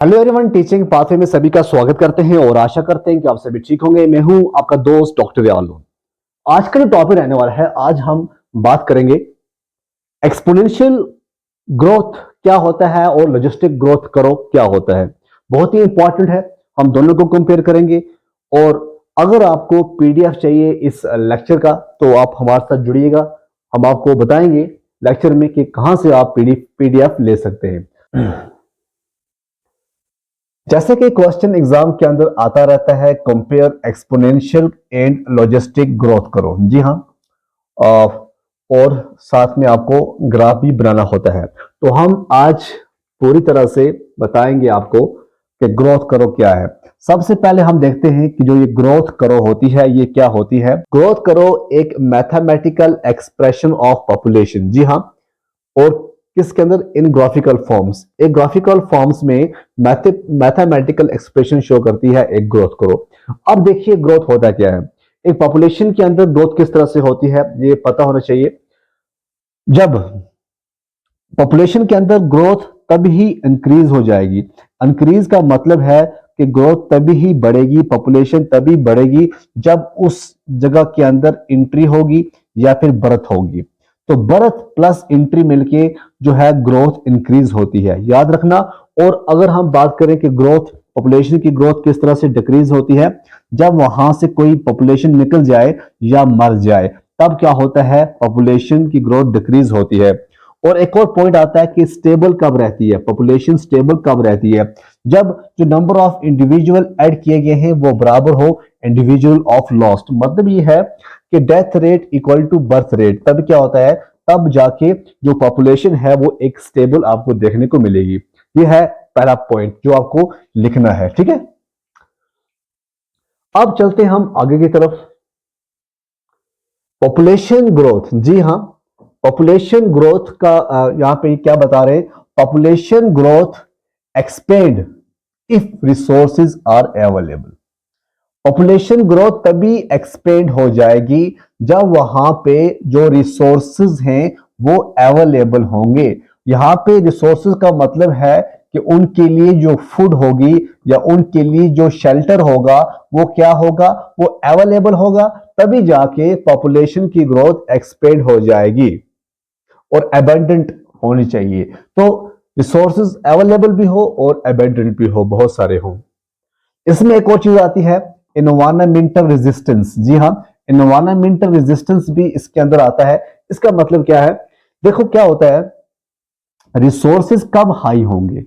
Hello everyone, teaching pathway में सभी का स्वागत करते हैं और आशा करते हैं कि आप सभी ठीक होंगे। मैं हूं आपका दोस्त डॉक्टर यालो। आज का जो टॉपिक रहने वाला है, आज हम बात करेंगे एक्सपोनेंशियल ग्रोथ क्या होता है और लॉजिस्टिक ग्रोथ करो क्या होता है। बहुत ही इंपॉर्टेंट है, हम दोनों को कंपेयर करेंगे। और अगर आपको पीडीएफ चाहिए इस लेक्चर का तो आप हमारे साथ जुड़िएगा। हम आपको बताएंगे लेक्चर में कि कहां से आप पीडीएफ ले सकते हैं। जैसे कि क्वेश्चन एग्जाम के अंदर आता रहता है, compare exponential and logistic growth करो। जी हाँ, और साथ में आपको ग्राफ भी बनाना होता है। तो हम आज पूरी तरह से बताएंगे आपको कि ग्रोथ करो क्या है। सबसे पहले हम देखते हैं कि जो ये ग्रोथ करो होती है ये क्या होती है। ग्रोथ करो एक मैथमेटिकल एक्सप्रेशन ऑफ पॉपुलेशन। जी हाँ, और किसके अंदर? इन ग्राफिकल फॉर्म्स। एक ग्राफिकल फॉर्म्स में मैथमेटिकल एक्सप्रेशन शो करती है एक ग्रोथ करो। अब देखिए ग्रोथ होता क्या है। एक पॉपुलेशन के अंदर ग्रोथ किस तरह से होती है ये पता होना चाहिए। जब पॉपुलेशन के अंदर ग्रोथ तभी इंक्रीज हो जाएगी। इंक्रीज का मतलब है कि ग्रोथ तभी ही बढ़ेगी, पॉपुलेशन तभी बढ़ेगी जब उस जगह के अंदर एंट्री होगी या फिर बर्थ होगी। तो बर्थ प्लस एंट्री मिलके जो है ग्रोथ इंक्रीज होती है, याद रखना। और अगर हम बात करें कि ग्रोथ, पॉपुलेशन की ग्रोथ किस तरह से डिक्रीज होती है, जब वहां से कोई पॉपुलेशन निकल जाए या मर जाए तब क्या होता है, पॉपुलेशन की ग्रोथ डिक्रीज होती है। और एक और पॉइंट आता है कि स्टेबल कब रहती है, पॉपुलेशन स्टेबल कब रहती है, जब जो नंबर ऑफ इंडिविजुअल ऐड किए गए हैं वो बराबर हो इंडिविजुअल ऑफ लॉस्ट। मतलब ये है कि death rate equal to birth rate. तब क्या होता है, तब जाके जो पॉपुलेशन है वो एक स्टेबल आपको देखने को मिलेगी। ये है पहला पॉइंट जो आपको लिखना है, ठीक है। अब चलते हैं हम आगे की तरफ। पॉपुलेशन ग्रोथ, जी हाँ, पॉपुलेशन ग्रोथ का यहां पे क्या बता रहे हैं, population growth expand if resources are available. Population growth तभी एक्सपेंड हो जाएगी जब वहां पे जो रिसोर्सेज हैं वो अवेलेबल होंगे। यहां पे रिसोर्सेज का मतलब है कि उनके लिए जो फूड होगी या उनके लिए जो शेल्टर होगा वो क्या होगा, वो अवेलेबल होगा। तभी जाके पॉपुलेशन की ग्रोथ एक्सपेंड हो जाएगी और एबंडेंट होनी चाहिए। तो रिसोर्सेज अवेलेबल भी हो और एबंडेंट भी हो, बहुत सारे हो। इसमें एक और चीज आती है, एनवायरमेंटल रेजिस्टेंस। जी हाँ, एनवायरमेंटल रेजिस्टेंस भी इसके अंदर आता है। इसका मतलब क्या है, देखो क्या होता है, रिसोर्सेज कब हाई होंगे।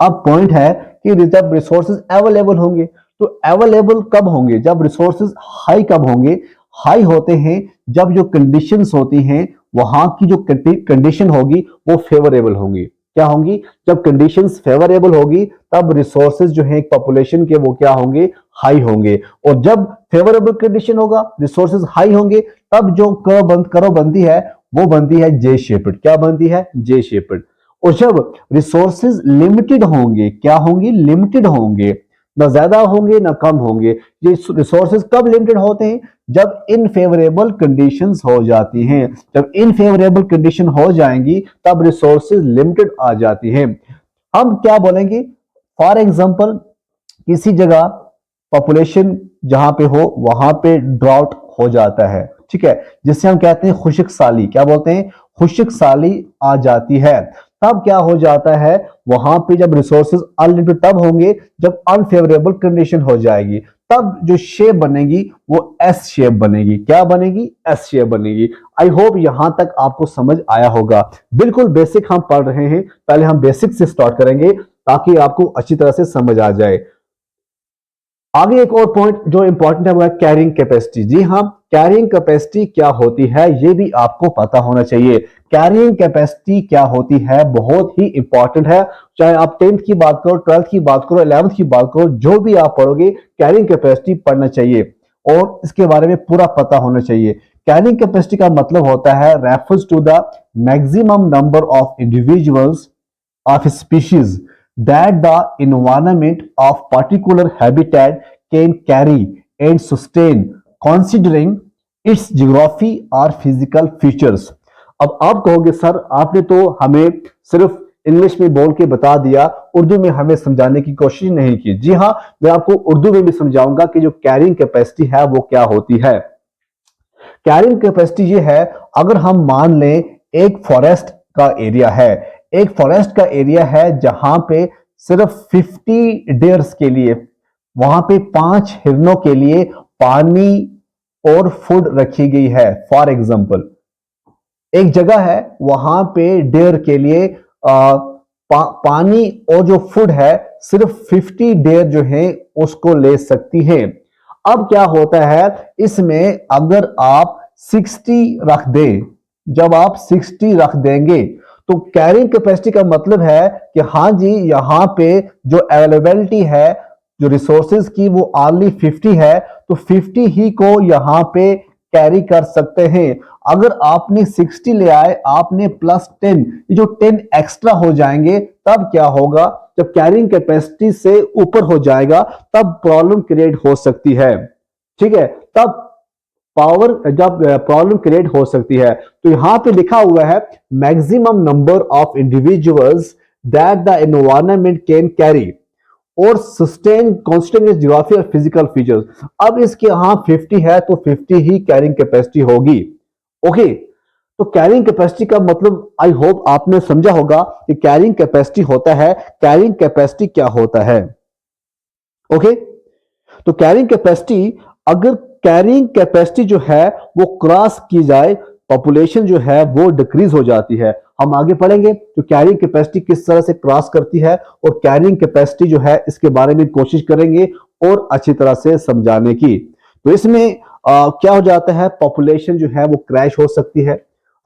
अब पॉइंट है कि जब रिसोर्सेज अवेलेबल होंगे। तो अवेलेबल कब होंगे, जब रिसोर्सेज हाई कब होंगे, हाई होते हैं जब जो कंडीशंस होती हैं वहां की जो कंडीशन होगी वो फेवरेबल होंगी। क्या होंगी, जब कंडीशंस फेवरेबल होगी तब रिसोर्सेज जो है पॉपुलेशन के वो क्या होंगे, हाई होंगे। और जब फेवरेबल कंडीशन होगा, रिसोर्सेज हाई होंगे, तब जो करो बनती है वो बनती है जे शेप्ड। क्या बनती है, जे शेप्ड। और जब रिसोर्सेज लिमिटेड होंगे, क्या होंगे, लिमिटेड होंगे, ना ज्यादा होंगे ना कम होंगे। ये रिसोर्सेज कब लिमिटेड होते हैं, जब इनफेवरेबल कंडीशंस हो जाती हैं। जब इनफेवरेबल कंडीशन हो जाएंगी तब रिसोर्सेज लिमिटेड आ जाती हैं। हम क्या बोलेंगे, फॉर एग्जांपल किसी जगह पॉपुलेशन जहां पे हो वहां पे ड्राउट हो जाता है, ठीक है, जिससे हम कहते हैं खुशक साली। क्या बोलते हैं, खुशक साली आ जाती है। तब क्या हो जाता है, वहां पे जब रिसोर्सेज अनलिमिटेड तब होंगे जब अनफेवरेबल कंडीशन हो जाएगी। तब जो शेप बनेगी वो एस शेप बनेगी। क्या बनेगी, एस शेप बनेगी। आई होप यहां तक आपको समझ आया होगा। बिल्कुल बेसिक हम पढ़ रहे हैं, पहले हम बेसिक से स्टार्ट करेंगे ताकि आपको अच्छी तरह से समझ आ जाए। आगे एक और पॉइंट जो इंपॉर्टेंट है वो है कैरिंग कैपेसिटी। जी हाँ, कैरिंग कैपेसिटी क्या होती है ये भी आपको पता होना चाहिए। कैरिंग कैपेसिटी क्या होती है बहुत ही इंपॉर्टेंट है। चाहे आप 10th की बात करो, 12th की बात करो, 11th की बात करो, जो भी आप पढ़ोगे कैरिंग कैपेसिटी पढ़ना चाहिए और इसके बारे में पूरा पता होना चाहिए। कैरिंग कैपेसिटी का मतलब होता है refers to the maximum number of individuals of species that the environment of particular habitat can carry and sustain considering its geography or physical features। अब आप कहोगे सर आपने तो हमें सिर्फ इंग्लिश में बोल के बता दिया, उर्दू में हमें समझाने की कोशिश नहीं की। जी हाँ, मैं आपको उर्दू में भी समझाऊंगा कि जो कैरिंग कैपेसिटी है वो क्या होती है। कैरिंग कैपेसिटी ये है, अगर हम मान लें एक फॉरेस्ट का एरिया है, एक फॉरेस्ट का एरिया है जहां पे सिर्फ 50 डेयर्स के लिए, वहां पे 5 हिरणों के लिए पानी और फूड रखी गई है। फॉर एग्जाम्पल एक जगह है, वहां पे डेयर के लिए पानी और जो फूड है सिर्फ 50 डेयर जो है उसको ले सकती है। अब क्या होता है इसमें, अगर आप 60 रख दें, जब आप 60 रख देंगे तो कैरिंग कैपेसिटी का मतलब है कि हाँ जी, यहां पे जो अवेलेबिलिटी है जो रिसोर्सेज की वो ऑनली 50 है, तो 50 ही को यहां पे कैरी कर सकते हैं। अगर आपने 60 ले आए, आपने प्लस 10, ये जो 10 एक्स्ट्रा हो जाएंगे, तब क्या होगा, जब कैरिंग कैपेसिटी से ऊपर हो जाएगा तब प्रॉब्लम क्रिएट हो सकती है। ठीक है, तब पावर जब प्रॉब्लम क्रिएट हो सकती है। तो यहां पे लिखा हुआ है maximum number of individuals that the environment can carry और सस्टेन कांस्टेंट जियोग्राफी और फिजिकल फीचर्स। अब इसके यहां 50 है तो 50 ही कैरिंग कैपेसिटी होगी। ओके, तो कैरिंग कैपेसिटी का मतलब आई होप आपने समझा होगा कि कैरिंग कैपेसिटी होता है, कैरिंग कैपेसिटी क्या होता है। ओके, तो कैरिंग कैपेसिटी, अगर कैरिंग कैपेसिटी जो है वो क्रॉस की जाए, पॉपुलेशन जो है वो डिक्रीज हो जाती है। हम आगे पढ़ेंगे तो कैरिंग कैपेसिटी किस तरह से क्रॉस करती है और कैरिंग कैपेसिटी जो है इसके बारे में कोशिश करेंगे और अच्छी तरह से समझाने की। तो इसमें क्या हो जाता है, पॉपुलेशन जो है वो क्रैश हो सकती है।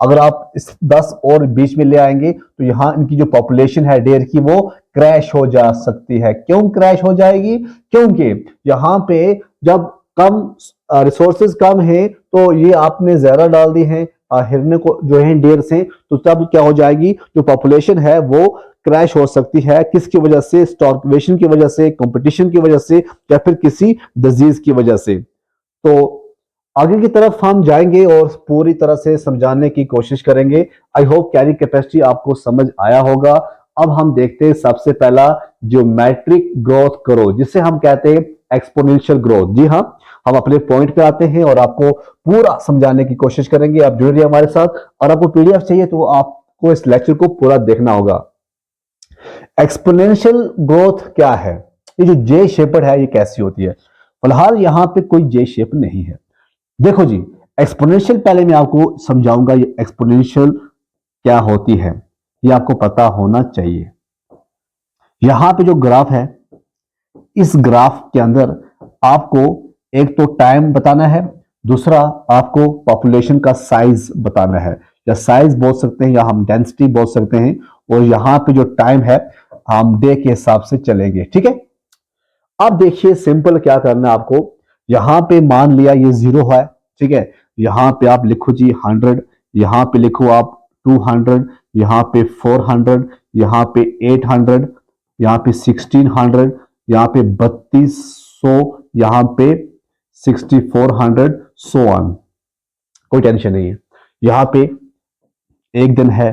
अगर आप इस 10 और बीच में ले आएंगे तो यहां इनकी जो पॉपुलेशन है डेयर की वो क्रैश हो जा सकती है। क्यों क्रैश हो जाएगी, क्योंकि यहां पे जब कम रिसोर्सेज कम है तो ये आपने ज्यादा डाल दी है हिरने को जो है डेयर से, तो तब क्या हो जाएगी, जो पॉपुलेशन है वो क्रैश हो सकती है। किसकी वजह से, स्टार्वेशन की वजह से, कंपटीशन की वजह से, या फिर किसी डिजीज की वजह से। तो आगे की तरफ हम जाएंगे और पूरी तरह से समझाने की कोशिश करेंगे। आई होप कैरिंग कैपेसिटी आपको समझ आया होगा। अब हम देखते हैं सबसे पहला ज्योमेट्रिक ग्रोथ करो, जिसे हम कहते हैं एक्सपोनेंशियल ग्रोथ। जी हाँ, हम अपने पॉइंट पे आते हैं और आपको पूरा समझाने की कोशिश करेंगे। आप जुड़ रहिए हमारे साथ, और आपको पीडीएफ चाहिए तो आपको इस लेक्चर को पूरा देखना होगा। एक्सपोनेंशियल ग्रोथ क्या है, ये जो जे शेप्ड है ये कैसी होती है। फिलहाल यहां पे कोई जे शेप नहीं है। देखो जी, एक्सपोनेंशियल पहले मैं आपको समझाऊंगा ये एक्सपोनेंशियल क्या होती है, ये आपको पता होना चाहिए। यहां पे जो ग्राफ है, इस ग्राफ के अंदर आपको एक तो टाइम बताना है, दूसरा आपको पॉपुलेशन का साइज बताना है, या साइज बोल सकते हैं या हम डेंसिटी बोल सकते हैं। और यहां पे जो टाइम है हम डे के हिसाब से चलेंगे। ठीक है, अब देखिए सिंपल क्या करना है आपको। यहां पे मान लिया ये 0 है, ठीक है, यहां पे आप लिखो जी 100, यहां पे लिखो आप 200, यहां पे 400, यहां पे 800, यहां पे 1600, यहां पे 3200, यहां पे 6400, सो ऑन। कोई टेंशन नहीं है। यहां पे एक दिन है,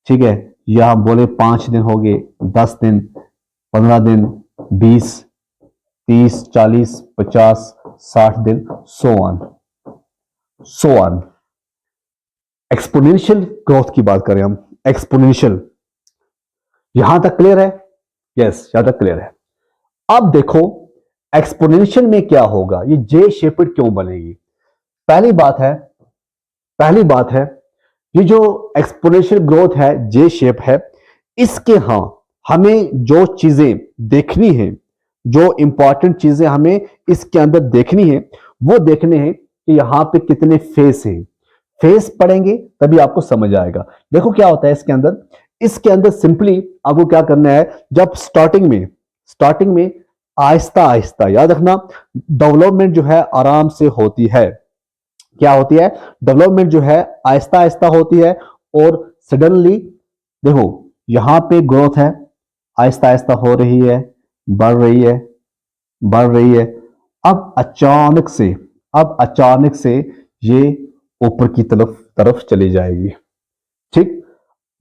ठीक है, यहां बोले 5 दिन हो गए, 10 दिन, 15 दिन, 20, 30, 40, 50, 60 दिन, so on so on. Exponential growth की बात करें हम, एक्सपोनेंशियल, यहां तक क्लियर है? यस, यहां तक क्लियर है। अब देखो एक्सपोनेंशियल में क्या होगा, ये जे शेप्ड क्यों बनेगी। पहली बात है, पहली बात है, ये जो एक्सपोनेंशियल ग्रोथ है, जे शेप है, इसके हाँ हमें जो चीजें देखनी है, जो इंपॉर्टेंट चीजें हमें इसके अंदर देखनी है, वो देखने हैं कि यहां पे कितने फेस हैं। फेस पढ़ेंगे तभी आपको समझ आएगा। देखो क्या होता है इसके अंदर, इसके अंदर सिंपली आपको क्या करना है, जब स्टार्टिंग में आहिस्ता आहिस्ता, याद रखना डेवलपमेंट जो है आराम से होती है। क्या होती है, डेवलपमेंट जो है आहिस्ता आहिस्ता होती है, और सडनली देखो यहां पे ग्रोथ है, आहिस्ता आहिस्ता हो रही है, बढ़ रही है, बढ़ रही है। अब अचानक से ये ऊपर की तरफ चली जाएगी। ठीक,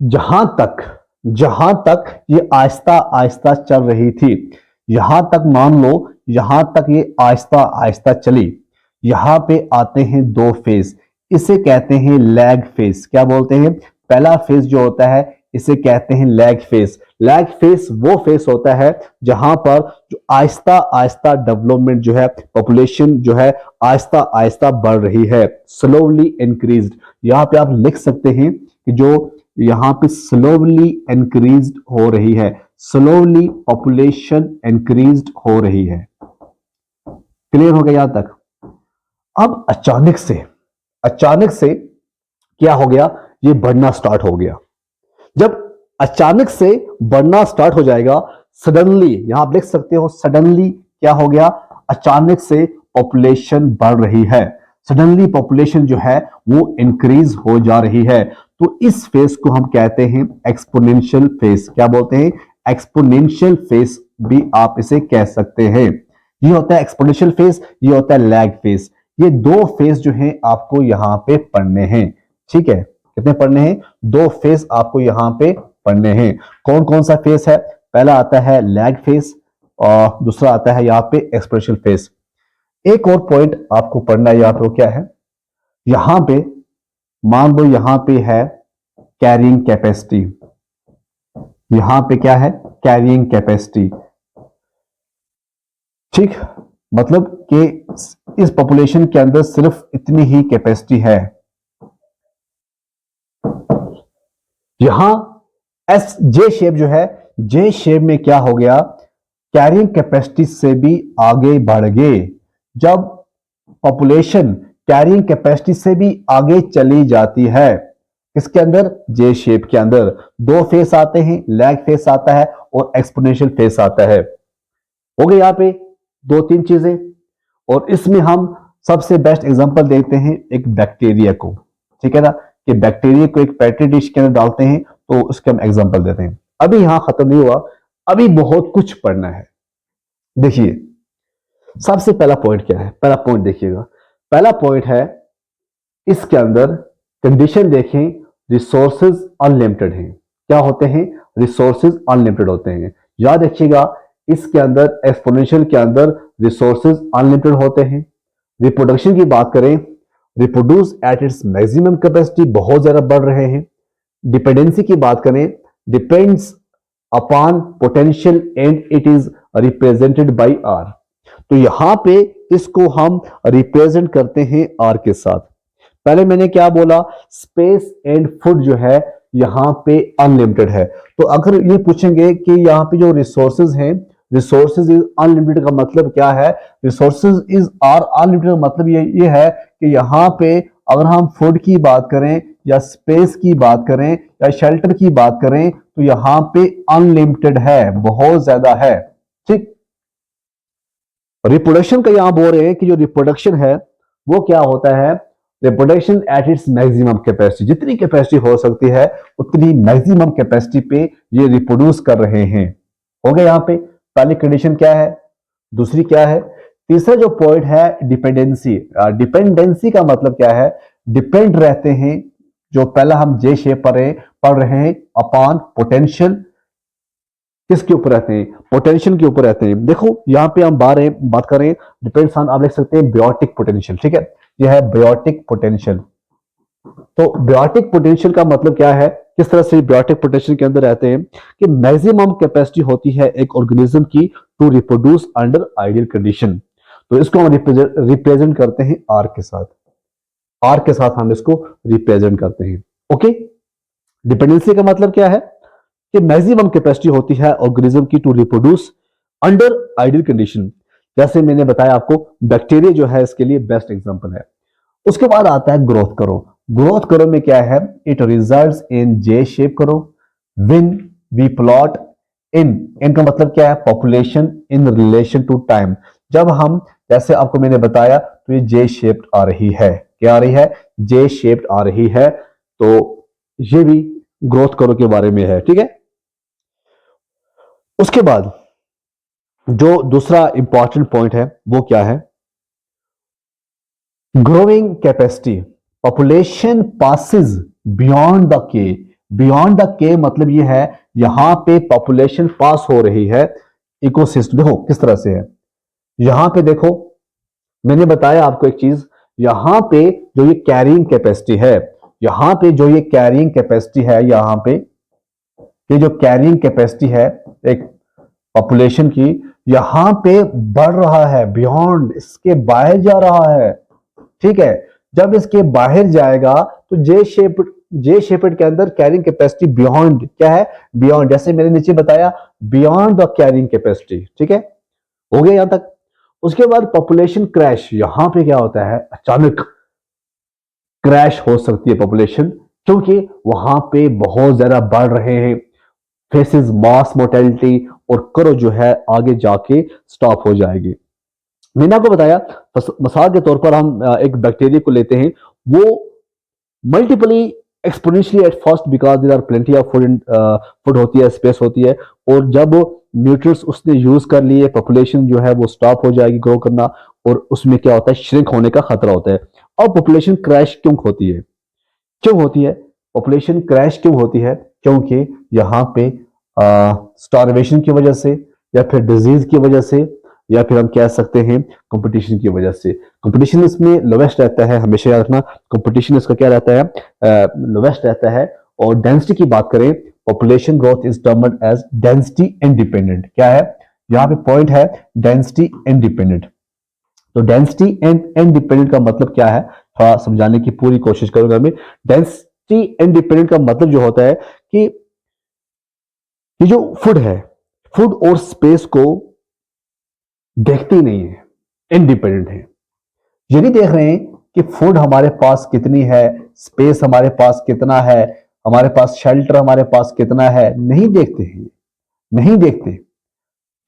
जहां तक जहां तक ये आहिस्ता आहिस्ता चल रही थी, यहां तक मान लो, यहां तक ये आहिस्ता आहिस्ता चली, यहां पे आते हैं दो फेज, इसे कहते हैं लैग फेज। क्या बोलते हैं? पहला फेज जो होता है इसे कहते हैं लैग फेज। लैग फेज वो फेज होता है जहां पर जो आहिस्ता आहिस्ता डेवलपमेंट जो है, पॉपुलेशन जो है आहिस्ता आहिस्ता बढ़ रही है, स्लोली इंक्रीज्ड। यहां पे आप लिख सकते हैं कि जो यहां पे स्लोली इंक्रीज्ड हो रही है, स्लोली पॉपुलेशन इंक्रीज्ड हो रही है। क्लियर हो गया यहां तक? अब अचानक से क्या हो गया? ये बढ़ना स्टार्ट हो गया। जब अचानक से बढ़ना स्टार्ट हो जाएगा, सडनली, यहां आप देख सकते हो, सडनली क्या हो गया? अचानक से पॉपुलेशन बढ़ रही है, सडनली पॉपुलेशन जो है वो इंक्रीज हो जा रही है। तो इस फेज को हम कहते हैं एक्सपोनेंशियल फेज। क्या बोलते हैं? एक्सपोनेंशियल फेज भी आप इसे कह सकते हैं। ये होता है एक्सपोनेंशियल फेज, ये होता है लैग फेज। ये दो फेज जो है आपको यहां पे पढ़ने हैं। ठीक है, कितने पढ़ने हैं? दो फेज आपको यहां पे पढ़ने हैं। कौन कौन सा फेज है? पहला आता है लैग फेज और दूसरा आता है यहां पे एक्सपोनेंशियल फेज। एक और पॉइंट आपको पढ़ना है यहां पे, वो क्या है? यहां पे मान लो यहां पे है कैरिंग कैपेसिटी। यहां पे क्या है? Carrying capacity. ठीक, मतलब कि इस पॉपुलेशन के अंदर सिर्फ इतनी ही कैपेसिटी है। यहां एस जे शेप जो है, जे शेप में क्या हो गया? कैरिंग कैपेसिटी से भी आगे बढ़ गए। जब पॉपुलेशन कैरिंग कैपेसिटी से भी आगे चली जाती है, इसके अंदर जे शेप के अंदर दो फेस आते हैं, लैग फेस आता है और एक्सपोनेंशियल फेस आता है। हो गए यहां पे दो तीन चीजें। और इसमें हम सबसे बेस्ट एग्जांपल देते हैं एक बैक्टीरिया को। ठीक है ना, कि बैक्टीरिया को एक पेट्री डिश के अंदर डालते हैं तो उसके हम एग्जांपल देते हैं। अभी यहां खत्म नहीं हुआ, अभी बहुत कुछ पढ़ना है। देखिए सबसे पहला पॉइंट क्या है? पहला पॉइंट देखिएगा, पहला पॉइंट है इसके अंदर कंडीशन देखें, रिसोर्सेज अनलिमिटेड हैं। क्या होते हैं? रिसोर्सेज अनलिमिटेड होते हैं। याद रखिएगा, इसके अंदर एक्सपोनेंशियल के अंदर रिसोर्सेज अनलिमिटेड होते हैं। रिप्रोडक्शन की बात करें, reproduce at its maximum capacity, बहुत ज्यादा बढ़ रहे हैं। डिपेंडेंसी की बात करें, depends upon potential and it is represented by R. तो यहां पे इसको हम रिप्रेजेंट करते हैं आर के साथ। पहले मैंने क्या बोला? स्पेस एंड फूड जो है यहां पे अनलिमिटेड है। तो अगर ये पूछेंगे कि यहां पे जो रिसोर्सेज हैं, रिसोर्सेज इज अनलिमिटेड का मतलब क्या है? रिसोर्सेज इज आर अनलिमिटेड का मतलब ये है कि यहां पे अगर हम फूड की बात करें या स्पेस की बात करें या शेल्टर की बात करें तो यहां पे अनलिमिटेड है, बहुत ज्यादा है। ठीक, रिप्रोडक्शन का यहां बोल रहे हैं कि जो रिप्रोडक्शन है वो क्या होता है? Reproduction eight its maximum capacity, जितनी कैपेसिटी हो सकती है उतनी मैक्सिमम कैपेसिटी पे ये रिप्रोड्यूस कर रहे हैं। हो गया यहां पे पहली कंडीशन क्या है? दूसरी क्या है? तीसरा जो पॉइंट है डिपेंडेंसी। डिपेंडेंसी का मतलब क्या है? डिपेंड रहते हैं, जो पहला हम जे शेप पढ़ रहे हैं, अपॉन पोटेंशियल। किसके ऊपर रहते हैं? पोटेंशियल के ऊपर रहते हैं। देखो यहां पे हम बात करें डिपेंड्स ऑन, आप लिख सकते हैं बायोटिक पोटेंशियल। ठीक है, यह है बायोटिक पोटेंशियल। तो बायोटिक पोटेंशियल का मतलब क्या है? किस तरह से बायोटिक पोटेंशियल के अंदर रहते हैं कि मैक्सिमम कैपेसिटी होती है एक ऑर्गेनिज्म की to reproduce under ideal condition. तो इसको हम रिप्रेजेंट करते हैं आर के साथ। आर के साथ हम इसको रिप्रेजेंट करते हैं। ओके, डिपेंडेंसी का मतलब क्या है? कि मैक्सिमम कैपेसिटी होती है ऑर्गेनिज्म की to reproduce under ideal condition. जैसे मैंने बताया आपको, बैक्टीरिया जो है इसके लिए बेस्ट एग्जांपल है। उसके बाद आता है ग्रोथ करो। ग्रोथ करो में क्या है? It results in J shape curve when we plot N का मतलब क्या है? Population in relation to time. जब हम, जैसे आपको मैंने बताया, तो ये जे शेप्ड आ रही है। क्या आ रही है? जे शेप्ड आ रही है। तो ये भी ग्रोथ करो के बारे में है। ठीक है, उसके बाद जो दूसरा इंपॉर्टेंट पॉइंट है वो क्या है? Growing capacity. Population passes beyond the के। बियॉन्ड द के मतलब ये है यहां पे पॉपुलेशन पास हो रही है इकोसिस्टम, देखो किस तरह से है। यहां पे देखो, मैंने बताया आपको एक चीज, यहां पे जो ये कैरिंग कैपेसिटी है, यहां पे जो ये कैरिंग कैपेसिटी है, यहां पे ये जो कैरिंग कैपेसिटी है एक पॉपुलेशन की, यहां पे बढ़ रहा है, बियॉन्ड, इसके बाहर जा रहा है। ठीक है, जब इसके बाहर जाएगा तो जे शेपेड के अंदर कैरिंग कैपेसिटी बियॉन्ड क्या है, बियॉन्ड, जैसे मैंने नीचे बताया, बियॉन्ड द कैरिंग कैपेसिटी। ठीक है, हो गया यहां तक। उसके बाद पॉपुलेशन क्रैश, यहां पे क्या होता है, अचानक क्रैश हो सकती है पॉपुलेशन, क्योंकि वहां पे बहुत ज्यादा बढ़ रहे हैं, फेसेस मास मोर्टेलिटी, और करो जो है आगे जाके स्टॉप हो जाएगी। मैंने आपको बताया, मिसाल के तौर पर हम एक बैक्टीरिया को लेते हैं, वो multiply exponentially at first because there are plenty of food होती है, स्पेस होती है, और जब न्यूट्रिएंट्स उसने यूज कर लिए, पॉपुलेशन जो है वो स्टॉप हो जाएगी ग्रो करना, और उसमें क्या होता है, श्रिंक होने का खतरा होता है। अब पॉपुलेशन क्रैश क्यों होती है, क्यों होती है पॉपुलेशन क्रैश क्यों होती है, क्योंकि यहाँ पे स्टारवेशन की वजह से, या फिर डिजीज की वजह से, या फिर हम कह सकते हैं कंपटीशन की वजह से। कंपटीशन इसमें लोवेस्ट रहता है, हमेशा याद रखना, कंपटीशन इसका क्या रहता है, लोवेस्ट रहता है। और डेंसिटी की बात करें, population growth is termed as density independent. क्या है यहाँ पे पॉइंट है, डेंसिटी इंडिपेंडेंट। तो डेंसिटी इंडिपेंडेंट का मतलब क्या है, थोड़ा समझाने की पूरी कोशिश करूंगा मैं। डेंसिटी इंडिपेंडेंट का मतलब जो होता है कि ये जो फूड है, फूड और स्पेस को देखती नहीं है, इंडिपेंडेंट है। ये नहीं देख रहे हैं कि फूड हमारे पास कितनी है, स्पेस हमारे पास कितना है, हमारे पास शेल्टर हमारे पास कितना है, नहीं देखते हैं, नहीं देखते।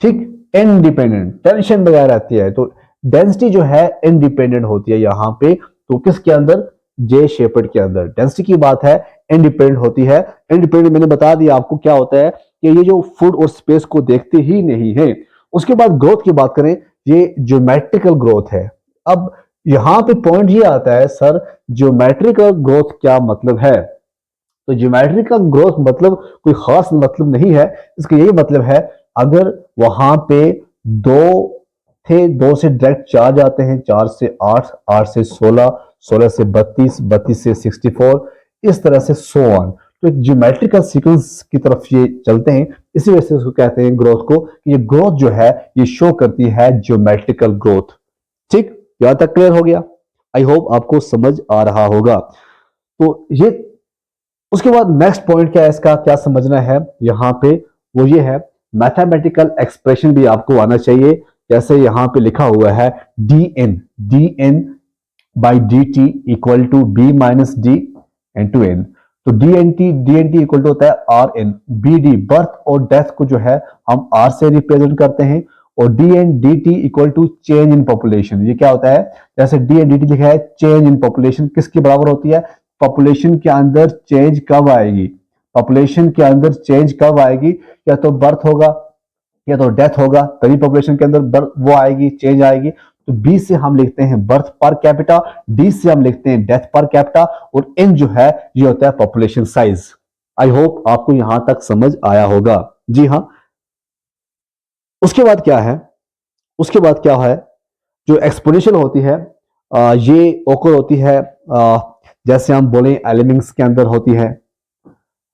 ठीक, इंडिपेंडेंट, टेंशन वगैरह रहती है। तो डेंसिटी जो है इंडिपेंडेंट होती है यहां पे, तो किसके अंदर, जे शेपर्ड के अंदर डेंसिटी की बात है, इंडिपेंडेंट होती है। इंडिपेंडेंट मैंने बता दिया आपको क्या होता है, कि ये जो फूड और स्पेस को देखते ही नहीं है। उसके बाद ग्रोथ की बात करें, ये ज्योमेट्रिकल ग्रोथ है। अब यहां पे पॉइंट ये आता है, सर ज्योमेट्रिकल ग्रोथ क्या मतलब है। तो ज्योमेट्रिकल ग्रोथ मतलब कोई खास मतलब नहीं है, इसका यही मतलब है, अगर वहां पे दो थे, दो से डायरेक्ट चार जाते हैं, 4 से 8, 8 से 16, 16 से 32, 32 से 64, इस तरह से सो ऑन। तो एक ज्योमेट्रिकल सीक्वेंस की तरफ ये चलते हैं, इसी वजह से उसको कहते हैं ग्रोथ को, ये ग्रोथ जो है ये शो करती है ज्योमेट्रिकल ग्रोथ। ठीक, यहां तक क्लियर हो गया, आई होप आपको समझ आ रहा होगा। तो ये, उसके बाद नेक्स्ट पॉइंट क्या है, इसका क्या समझना है यहां पे, वो ये है, मैथमेटिकल एक्सप्रेशन भी आपको आना चाहिए। जैसे यहां पे लिखा हुआ है D N by D T equal to B minus D N to N. तो D N T equal to होता है R N, B D birth और डेथ को जो है हम आर से रिप्रेजेंट करते हैं, और D N D T equal to change in population. ये क्या होता है, जैसे डी एन डी टी लिखा है, चेंज इन पॉपुलेशन किसके बराबर होती है, पॉपुलेशन के अंदर चेंज कब आएगी, पॉपुलेशन के अंदर चेंज कब आएगी, या तो बर्थ होगा या तो डेथ होगा, तभी पॉपुलेशन के अंदर वो आएगी, चेंज आएगी। तो बी से हम लिखते हैं बर्थ पर कैपिटा, डी से हम लिखते हैं डेथ पर कैपिटा, और एन जो है ये होता है पॉपुलेशन साइज। आई होप आपको यहां तक समझ आया होगा। जी हाँ, उसके बाद क्या है, उसके बाद क्या है, जो एक्सपोनेंशियल होती है, ये ओकर होती है, जैसे हम बोले एलिमेंट्स के अंदर होती है,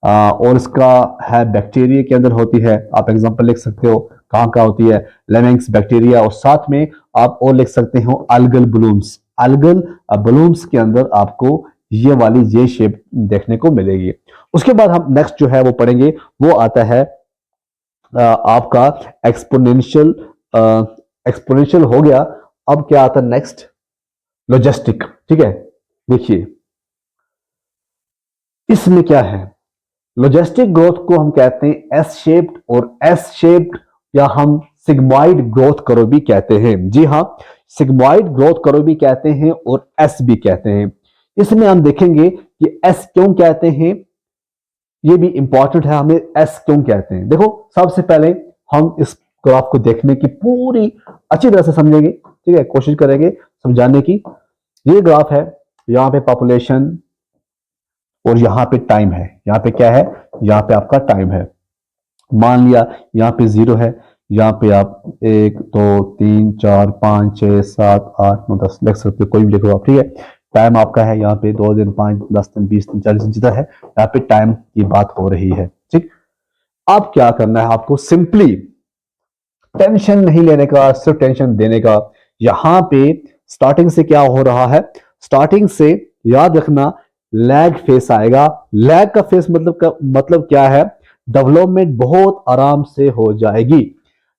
और इसका है बैक्टीरिया के अंदर होती है। आप एग्जांपल लिख सकते हो कहाँ कहाँ होती है, लेमेंग्स बैक्टीरिया, और साथ में आप और लिख सकते हो अल्गल ब्लूम्स, अल्गल ब्लूम्स के अंदर आपको ये वाली ये शेप देखने को मिलेगी। उसके बाद हम नेक्स्ट जो है वो पढ़ेंगे, वो आता है आपका एक्सपोनेंशियल। एक्सपोनेंशियल हो गया, अब क्या आता है नेक्स्ट, लॉजिस्टिक। ठीक है, देखिए इसमें क्या है, लॉजिस्टिक ग्रोथ को हम कहते हैं एस शेप्ड और एस शेप्ड, या हम सिग्मॉइड ग्रोथ करो भी कहते हैं। जी हाँ, सिग्मॉइड ग्रोथ करो भी कहते हैं और एस भी कहते हैं। इसमें हम देखेंगे कि एस क्यों कहते हैं, ये भी इंपॉर्टेंट है, हमें एस क्यों कहते हैं। देखो सबसे पहले हम इस ग्राफ को देखने की पूरी अच्छी तरह से समझेंगे, ठीक है, कोशिश करेंगे समझाने की। ये ग्राफ है, यहाँ पे पॉपुलेशन और यहाँ पे टाइम है, यहाँ पे क्या है, यहाँ पे आपका टाइम है। मान लिया यहाँ पे 0 है, यहाँ पे आप 1 2 3 4 5 6 7 8 9 10 लिख सकते हो, कोई भी लिखो आप, ठीक है। टाइम आपका है यहाँ पे 2 दिन 5 10 दिन 20 दिन 40 दिन जितना है, यहाँ पे टाइम की बात हो रही है, ठीक। अब क्या करना है आपको, सिंपली टेंशन नहीं लेने का, सिर्फ टेंशन देने का। यहां पे स्टार्टिंग से क्या हो रहा है, स्टार्टिंग से याद रखना लैग फेस आएगा। लैग का फेस मतलब क्या है, डेवलपमेंट बहुत आराम से हो जाएगी।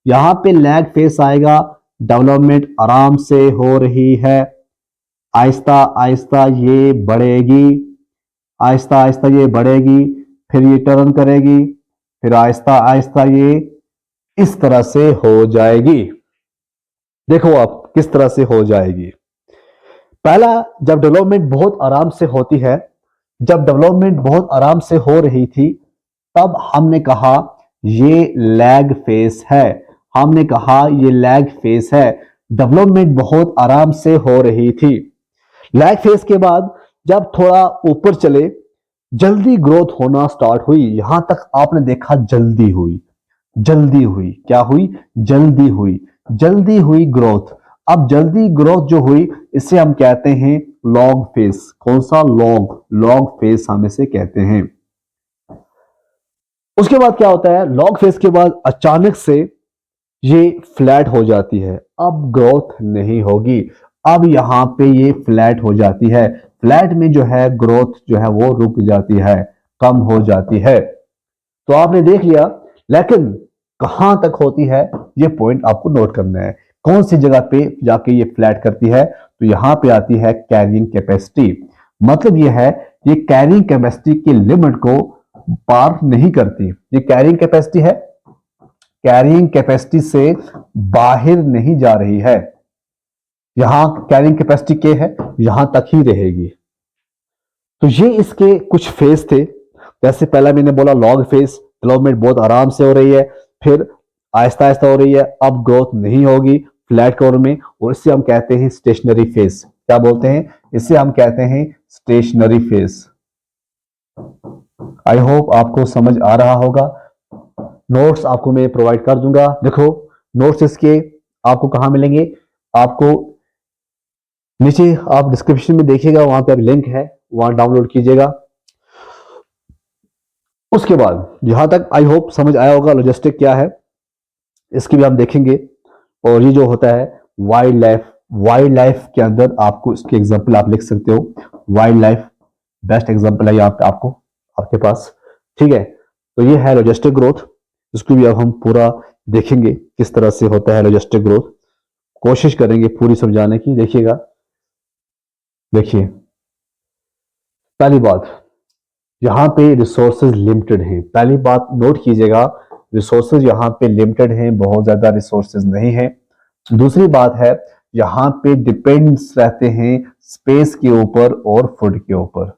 यहां पे लैग फेस आएगा, डेवलपमेंट आराम से हो रही है, आहिस्ता आहिस्ता ये बढ़ेगी, आहिस्ता आहिस्ता ये बढ़ेगी, फिर ये टर्न करेगी, फिर आहिस्ता आहिस्ता ये इस तरह से हो जाएगी। देखो आप किस तरह से हो जाएगी। पहला, जब डेवलपमेंट बहुत आराम से होती है, जब डेवलपमेंट बहुत आराम से हो रही थी, तब हमने कहा ये लैग फेस है, हमने कहा ये लैग फेस है। डेवलपमेंट बहुत आराम से हो रही थी। लैग फेस के बाद जब थोड़ा ऊपर चले, जल्दी ग्रोथ होना स्टार्ट हुई। यहां तक आपने देखा जल्दी हुई, जल्दी हुई, क्या हुई, जल्दी हुई, जल्दी हुई ग्रोथ। अब जल्दी ग्रोथ जो हुई, इसे हम कहते हैं लॉग फेस। कौन सा, लॉग, लॉग फेस हम इसे कहते हैं। उसके बाद क्या होता है, लॉग फेस के बाद अचानक से ये फ्लैट हो जाती है, अब ग्रोथ नहीं होगी। अब यहां पे ये फ्लैट हो जाती है। फ्लैट में जो है ग्रोथ जो है वो रुक जाती है, कम हो जाती है। तो आपने देख लिया, लेकिन कहां तक होती है ये पॉइंट आपको नोट करना है। कौन सी जगह पे जाके ये फ्लैट करती है, तो यहां पे आती है कैरिंग कैपेसिटी। मतलब ये है, ये कैरिंग कैपेसिटी की लिमिट को पार नहीं करती। ये कैरिंग कैपेसिटी है, कैरिंग कैपेसिटी से बाहर नहीं जा रही है। यहां कैरिंग कैपेसिटी के है, यहां तक ही रहेगी। तो ये इसके कुछ फेज थे। जैसे पहला मैंने बोला लॉग फेज, डेवलपमेंट बहुत आराम से हो रही है, फिर आहिस्ता आहिस्ता हो रही है, अब ग्रोथ नहीं होगी, फ्लैट कर्व में, और इसे हम कहते हैं स्टेशनरी फेज। क्या बोलते हैं, इसे हम कहते हैं स्टेशनरी फेज। आई होप आपको समझ आ रहा होगा। नोट्स आपको मैं प्रोवाइड कर दूंगा। देखो नोट्स इसके आपको कहां मिलेंगे, आपको नीचे आप डिस्क्रिप्शन में देखिएगा, वहां पे लिंक है, वहां डाउनलोड कीजिएगा। उसके बाद यहां तक आई होप समझ आया होगा लॉजिस्टिक क्या है, इसकी भी हम देखेंगे। और ये जो होता है वाइल्ड लाइफ, वाइल्ड लाइफ के अंदर आपको इसके एग्जांपल आप लिख सकते हो। वाइल्ड लाइफ बेस्ट एग्जांपल है यहाँ पे आपको, आपके पास, ठीक है। तो ये है लॉजिस्टिक ग्रोथ, इसको भी अब हम पूरा देखेंगे किस तरह से होता है लॉजिस्टिक ग्रोथ। कोशिश करेंगे पूरी समझाने की। देखिएगा, देखिए पहली बात, यहां पे रिसोर्सेज लिमिटेड हैं। पहली बात नोट कीजिएगा, रिसोर्सेज यहां पे लिमिटेड हैं, बहुत ज्यादा रिसोर्सेज नहीं है। दूसरी बात है, यहां पे डिपेंड्स रहते हैं स्पेस के ऊपर और फूड के ऊपर।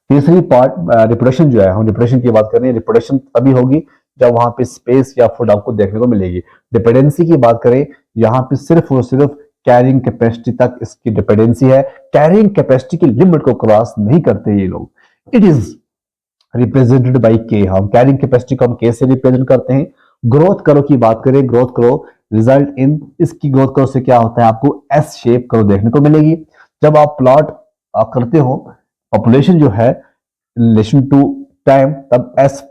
तीसरी पार्ट रिप्रोडक्शन जो है, हम रिप्रोडक्शन की बात कर रहे हैं, रिप्रोडक्शन तभी होगी जब वहां पे स्पेस या फूड आपको देखने को मिलेगी। डिपेंडेंसी की बात करें, यहाँ पे सिर्फ और सिर्फ कैरिंग कैपेसिटी तक इसकी डिपेंडेंसी है। कैरिंग कैपेसिटी की लिमिट को क्रॉस नहीं करते ये लोग। इट इज रिप्रेजेंटेड बाई के। हम कैरिंग कैपेसिटी को हम के से रिप्रेजेंट करते हैं। ग्रोथ करो की बात करें, ग्रोथ करो रिजल्ट इन, इसकी ग्रोथ करो से क्या होता है, आपको एस शेप करो देखने को मिलेगी। जब आप प्लॉट करते हो पॉपुलेशन जो है रिलेशन टू टाइम, तब एस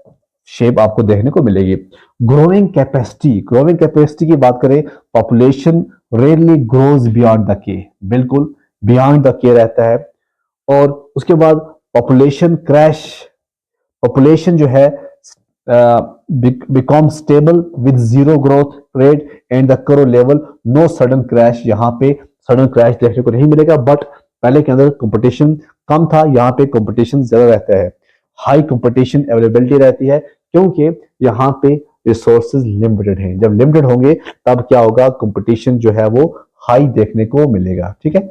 शेप आपको देखने को मिलेगी। ग्रोइंग कैपेसिटी, ग्रोइंग कैपेसिटी की बात करें, population rarely grows beyond the के, बिल्कुल बियॉन्ड द के रहता है। और उसके बाद पॉपुलेशन क्रैश, पॉपुलेशन जो है become stable with zero growth rate and the करो लेवल, नो सडन क्रैश। यहाँ पे सडन क्रैश देखने को नहीं मिलेगा, बट पहले के अंदर कंपटीशन कम था, यहाँ पे कंपटीशन ज्यादा रहता है, हाई कंपटीशन अवेलेबिलिटी रहती है, क्योंकि यहाँ पे रिसोर्सेज लिमिटेड हैं। जब लिमिटेड होंगे तब क्या होगा, कंपटीशन जो है वो हाई देखने को मिलेगा, ठीक है।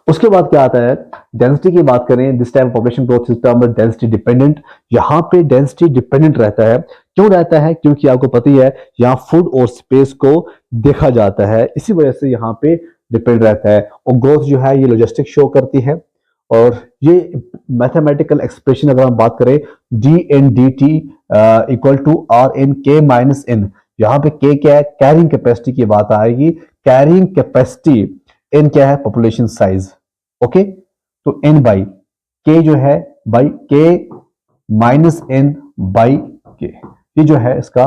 उसके बाद क्या आता है, डेंसिटी की बात करें, this time population growth system density dependent. यहाँ पे डेंसिटी डिपेंडेंट रहता है, क्यों रहता है, क्योंकि आपको पता ही है यहाँ फूड और स्पेस को देखा जाता है, इसी वजह से यहाँ पे डिपेंड रहता है। और ग्रोथ जो है ये लॉजिस्टिक शो करती है। और ये मैथमेटिकल एक्सप्रेशन अगर हम बात करें, D N D T equal to R N K minus N. यहाँ पे के क्या है, कैरिंग कैपेसिटी की बात आएगी। कैरिंग कैपेसिटी, एन क्या है, पॉपुलेशन साइज। ओके, तो एन बाई के जो है बाई के माइनस एन बाई के, ये जो है इसका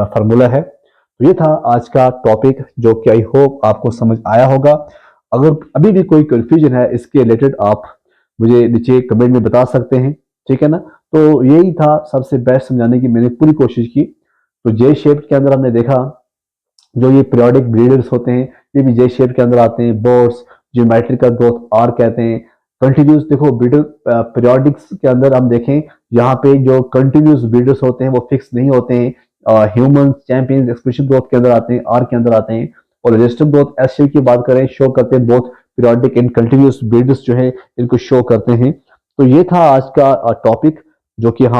फार्मूला है। तो ये था आज का टॉपिक जो कि आई होप आपको समझ आया होगा। अगर अभी भी कोई कंफ्यूजन है इसके रिलेटेड, आप मुझे नीचे कमेंट में बता सकते हैं, ठीक है ना। तो यही था सबसे बेस्ट समझाने की मैंने पूरी कोशिश की। तो जे शेप के अंदर हमने देखा जो ये पीरियोडिक ब्रीडर्स होते हैं ये भी जे शेप के अंदर आते हैं। बोर्ड्स, ज्योमेट्रिकल ग्रोथ आर कहते हैं। कंटिन्यूस, देखो ब्रीडर पीरियोडिक्स के अंदर हम देखें यहाँ पे जो कंटिन्यूस ब्रीडर्स होते हैं वो फिक्स नहीं होते हैं। ह्यूमन चैंपियंस एक्सप्रेशन ग्रोथ के अंदर आते हैं, आर के अंदर आते हैं। और रजिस्टर ग्रोथ एस शेप की बात करें, शो करते हैं both periodic and continuous breeders जो है इनको शो करते हैं। तो ये था आज का टॉपिक जो कि हम